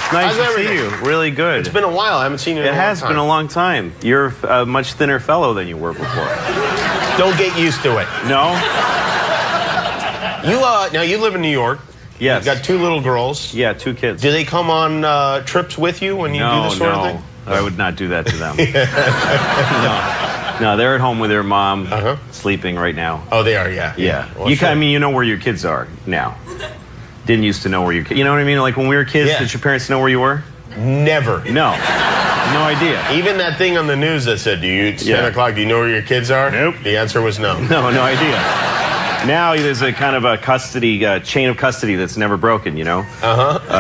It's nice to see you. Really good. It's been a while. I haven't seen you in a long time. It has been a long time. You're a much thinner fellow than you were before. Don't get used to it. No? Now you live in New York. Yes. You've got 2 little girls. Yeah, 2 kids. Do they come on trips with you when you do this sort of thing? No, I would not do that to them. No, they're at home with their mom, sleeping right now. Oh, they are, yeah. Yeah. Well, I mean, you know where your kids are now. Didn't used to know where your kids. You know what I mean? Like when we were kids, did your parents know where you were? Never. No. No idea. Even that thing on the news that said, it's 10 o'clock, do you know where your kids are? Nope. The answer was no. No idea. Now there's a kind of a custody, chain of custody that's never broken, you know?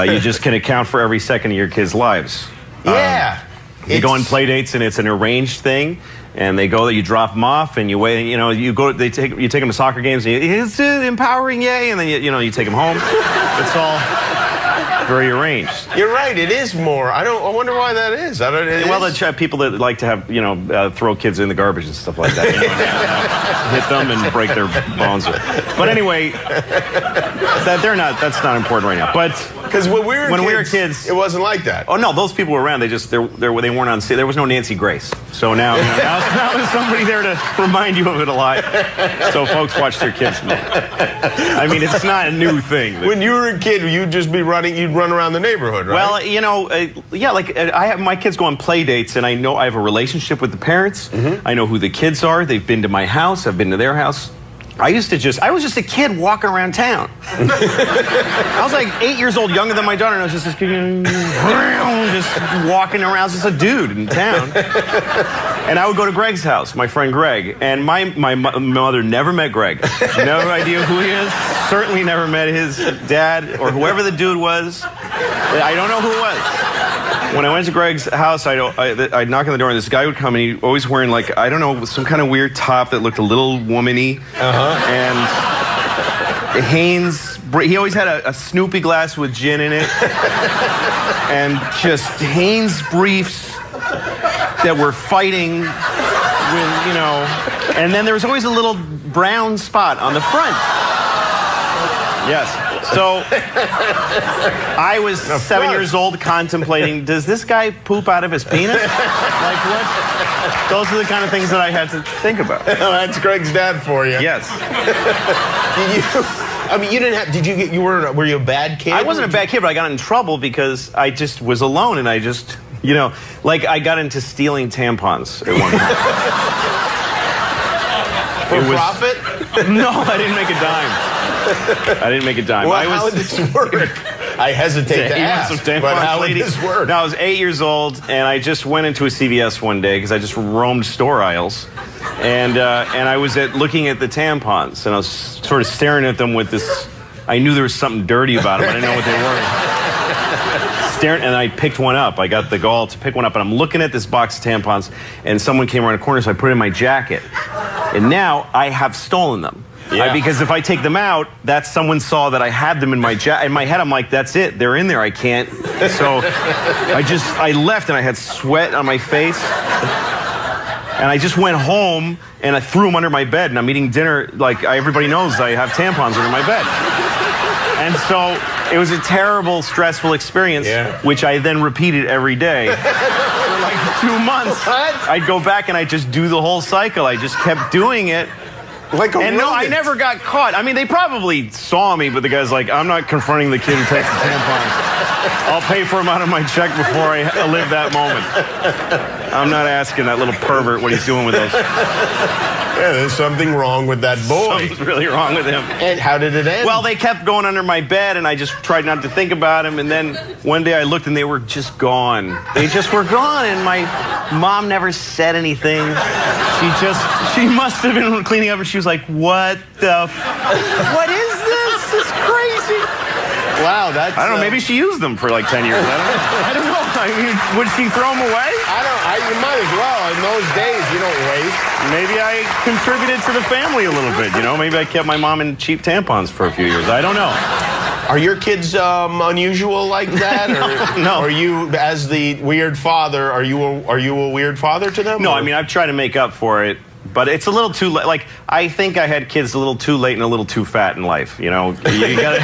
You just can account for every second of your kids' lives. Yeah. You go on play dates and it's an arranged thing, and they go, you drop them off, and you wait, you know, you take them to soccer games, and it's empowering, yay, and then you take them home. It's all very arranged. You're right. It is more. I wonder why that is. The people that like to have throw kids in the garbage and stuff like that, hit them and break their bones. But anyway, that's not important right now. But because when we were kids, it wasn't like that. Oh no, those people were around. They weren't on. There was no Nancy Grace. So now there's somebody there to remind you of it a lot. So folks watch their kids more. I mean, it's not a new thing. When you were a kid, you'd just be running. You'd run around the neighborhood, right? Well, I have my kids go on play dates, and I know I have a relationship with the parents. I know who the kids are. They've been to my house. I've been to their house. I was just a kid walking around town. I was like 8 years old, younger than my daughter, and I was just this kid, just walking around, just a dude in town. And I would go to Greg's house, my friend Greg, and my mother never met Greg. No idea who he is. Certainly never met his dad or whoever the dude was. I don't know who it was. When I went to Greg's house, I'd knock on the door, and this guy would come, and he'd always wearing, like, I don't know, some kind of weird top that looked a little womany. And Hanes, he always had a Snoopy glass with gin in it. And just Hanes briefs that were fighting with, and then there was always a little brown spot on the front. Yes. So I was 7 years old contemplating, does this guy poop out of his penis? Like what? Those are the kind of things that I had to think about. That's Greg's dad for you. Yes. You didn't have, were you a bad kid? I wasn't a bad kid, but I got in trouble because I just was alone, and I just, I got into stealing tampons at one point. For profit? No, I didn't make a dime. Well, how would this work? I hesitate to ask, but how would this work? No, I was 8 years old, and I just went into a CVS one day because I just roamed store aisles, and I was looking at the tampons, and I was sort of staring at them with this. I knew there was something dirty about them. I didn't know what they were. Staring, and I picked one up. I got the gall to pick one up, and I'm looking at this box of tampons, and someone came around a corner, so I put it in my jacket, and now I have stolen them. Yeah. Because if I take them out, someone saw that I had them in my jacket. In my head, I'm like, that's it. They're in there. I can't. So I left, and I had sweat on my face. And I just went home, and I threw them under my bed, and I'm eating dinner. Like, everybody knows I have tampons under my bed. And so it was a terrible, stressful experience, which I then repeated every day. For like 2 months. What? I'd go back, and I'd just do the whole cycle. I just kept doing it. And no, I never got caught. I mean, they probably saw me, but the guy's like, I'm not confronting the kid who takes the tampons. I'll pay for him out of my check before I live that moment. I'm not asking that little pervert what he's doing with those. Yeah, there's something wrong with that boy. Something's really wrong with him. And how did it end? Well, they kept going under my bed, and I just tried not to think about him. And then one day I looked, and they were just gone. They just were gone, and my mom never said anything. She must have been cleaning up, and she was like, what is this? It's crazy. Wow, that's... I don't know, maybe she used them for like 10 years. I don't know. I mean, would she throw them away? You might as well. In those days, you don't waste. Maybe I contributed to the family a little bit, Maybe I kept my mom in cheap tampons for a few years. I don't know. Are your kids unusual like that? No. Are you, as the weird father, are you a weird father to them? No, I mean, I've tried to make up for it but it's a little too late. Like, I think I had kids a little too late and a little too fat in life. You know, you gotta.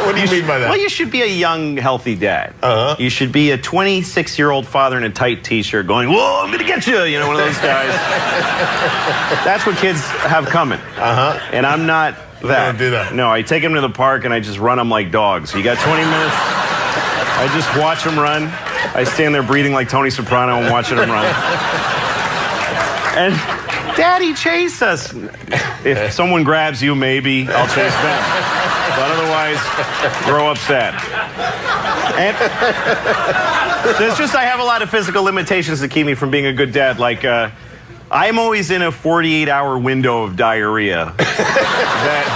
What do you mean by that? Well, you should be a young, healthy dad. You should be a 26-year-old father in a tight T-shirt going, "Whoa, I'm gonna get you!" You know, one of those guys. That's what kids have coming. And I'm not that. Don't do that. No, I take them to the park and I just run them like dogs. You got 20 minutes. I just watch them run. I stand there breathing like Tony Soprano and watching them run. And Daddy, chase us. If someone grabs you, maybe I'll chase them. But otherwise, grow up sad. And I have a lot of physical limitations that keep me from being a good dad. Like, I'm always in a 48-hour window of diarrhea. That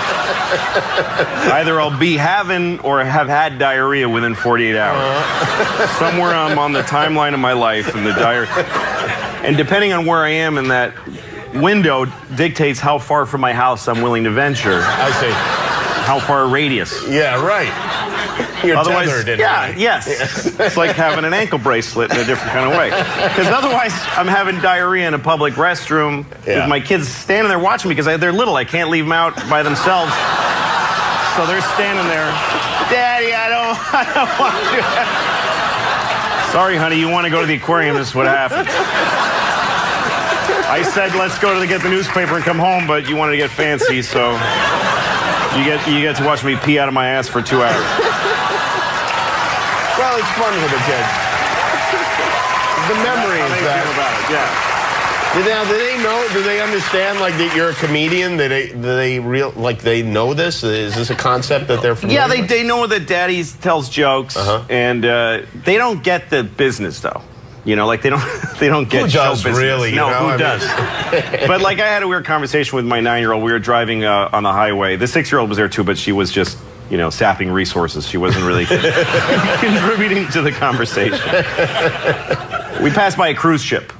either I'll be having or have had diarrhea within 48 hours. Somewhere I'm on the timeline of my life and the diarrhea. And depending on where I am in that window dictates how far from my house I'm willing to venture. I see. How far a radius. Yeah, right. You're otherwise, tethered. Yes. It's like having an ankle bracelet in a different kind of way. Because otherwise, I'm having diarrhea in a public restroom with my kids standing there watching me because they're little. I can't leave them out by themselves. So they're standing there. Daddy, I don't want to. Sorry, honey, you want to go to the aquarium. This is what happened. I said, let's go to get the newspaper and come home, but you wanted to get fancy, so you get to watch me pee out of my ass for 2 hours. Well, it's fun with the kids. The memories. That's how they feel about it, yeah. Now, do they know? Do they understand, like, that you're a comedian? Do they know this? Is this a concept that they're familiar with? Yeah, they know that Daddy tells jokes, and they don't get the business though. You know, like they don't get show business. Really? No, who does? But like I had a weird conversation with my 9-year-old. We were driving on the highway. The 6-year-old was there too, but she was just, you know, sapping resources. She wasn't really contributing to the conversation. We passed by a cruise ship.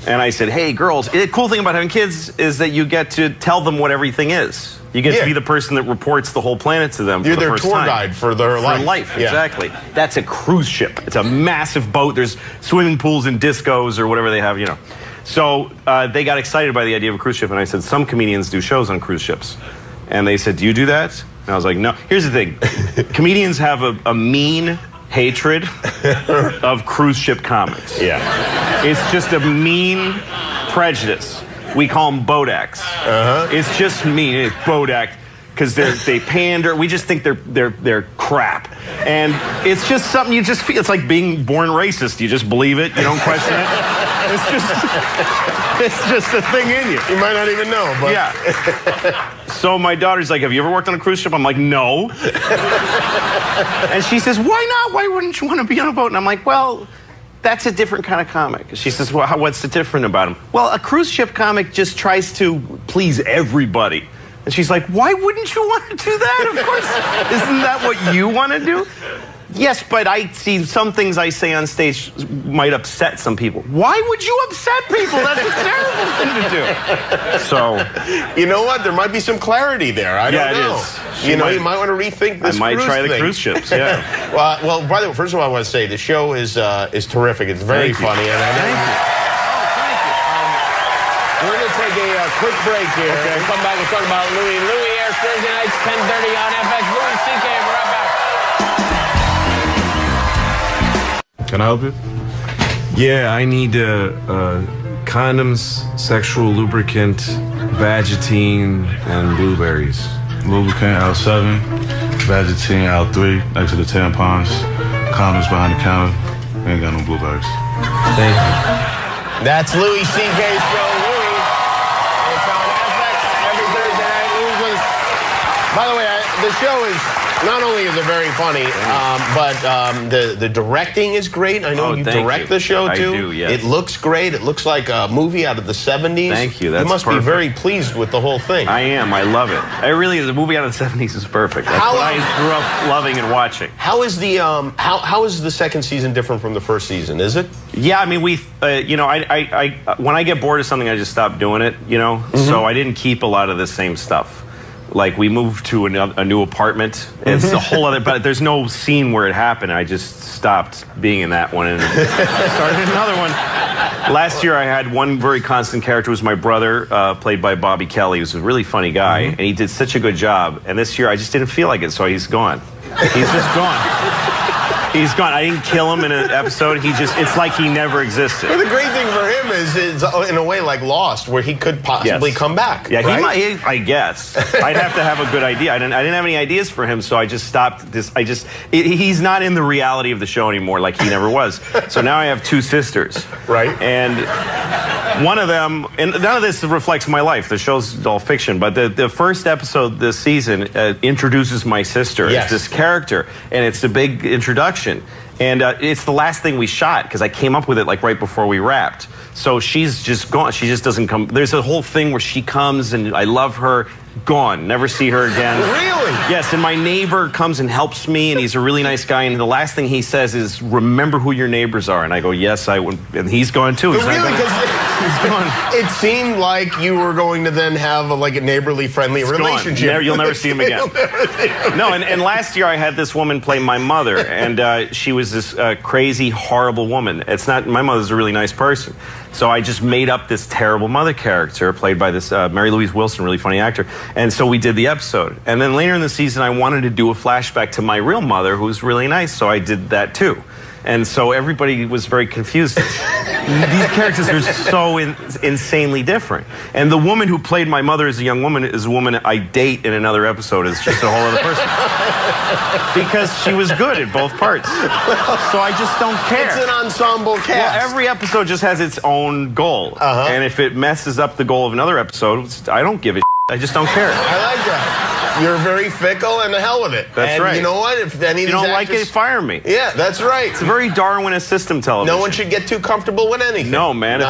And I said, hey, girls, the cool thing about having kids is that you get to tell them what everything is. You get to be the person that reports the whole planet to them. You're for the their first tour time. guide for their life. For life, exactly. That's a cruise ship. It's a massive boat. There's swimming pools and discos or whatever they have, you know. So they got excited by the idea of a cruise ship. And I said, some comedians do shows on cruise ships. And they said, do you do that? And I was like, no. Here's the thing. Comedians have a mean hatred of cruise ship comics. Yeah. It's just a mean prejudice. We call them boat acts. It's just mean. It's boat act because they pander. We just think they're crap, and it's just something you just feel. It's like being born racist. You just believe it. You don't question it. It's just a thing in you. You might not even know, but yeah. So my daughter's like, have you ever worked on a cruise ship? I'm like, no. And she says, why not? Why wouldn't you want to be on a boat? And I'm like, well, that's a different kind of comic. She says, well, what's the different about him? Well, a cruise ship comic just tries to please everybody. And she's like, why wouldn't you want to do that? Of course. Isn't that what you want to do? Yes, but I see some things I say on stage might upset some people. Why would you upset people? That's a terrible thing to do. So, you know what? There might be some clarity there. I don't know. You might want to rethink this. I might try the cruise ships. Yeah. Well, by the way, first of all, I want to say the show is terrific. It's very funny. And Thank you. We're going to take a quick break here. Okay. We'll come back and talk about Louis. Louis airs Thursday nights, 10:30 on FX. Louis C.K. We're right back. Can I help you? Yeah, I need condoms, sexual lubricant, Vagitine, and blueberries. Lubricant out 7, Vagitine out 3, next to the tampons, condoms behind the counter. Ain't got no blueberries. Thank you. That's Louis C.K.'s show. Louis. It's on FX every Thursday night. Louis was... By the way, the show is... Not only is it very funny, but the directing is great. I know you direct the show, too. I do, yes. It looks great. It looks like a movie out of the 70s. Thank you. That's You must be very pleased with the whole thing. I am. I love it. The movie out of the 70s is perfect. That's what I grew up loving and watching. How is the how is the second season different from the first season? Is it? Yeah, I mean, you know, I when I get bored of something, I just stop doing it, you know? So I didn't keep a lot of the same stuff. Like we moved to a new apartment. It's a whole other, but there's no scene where it happened. I just stopped being in that one and started another one. Last year I had one very constant character, was my brother, played by Bobby Kelly, who's a really funny guy, and he did such a good job. And this year I just didn't feel like it, so he's gone. He's just gone. He's gone. I didn't kill him in an episode. It's like he never existed. But the great thing for him is it's in a way like Lost, where he could possibly come back. Yeah, right? he might. I guess I'd have to have a good idea. I didn't have any ideas for him, so I just stopped this. He's not in the reality of the show anymore, like he never was. So now I have two sisters, right? And one of them, and none of this reflects my life. The show's all fiction, but the first episode this season introduces my sister as this character, and it's a big introduction. And it's the last thing we shot because I came up with it like right before we wrapped. So she's just gone. She just doesn't come. There's a whole thing where she comes and I love her. Gone. Never see her again. Really? Yes, and my neighbor comes and helps me, and he's a really nice guy, and the last thing he says is, remember who your neighbors are. And I go, yes, I would. And he's gone too. But really? Because it seemed like you were going to then have a neighborly, friendly relationship. You'll never see him again. No, and last year I had this woman play my mother, and she was this crazy, horrible woman. It's not, my mother's a really nice person. So I just made up this terrible mother character played by this Mary Louise Wilson, really funny actor. And so we did the episode. And then later in the season, I wanted to do a flashback to my real mother, who was really nice. So I did that too. And so everybody was very confused. These characters are so insanely different. And the woman who played my mother as a young woman is a woman I date in another episode as just a whole other person. Because she was good at both parts. So I just don't care. It's an ensemble cast. Well, every episode just has its own goal. And if it messes up the goal of another episode, I don't give a shit. I just don't care. I like that. You're very fickle and the hell with it. That's right. You know what? If any of you don't actors, like it, fire me. Yeah, that's right. It's a very Darwinist system television. No one should get too comfortable with anything. No, man.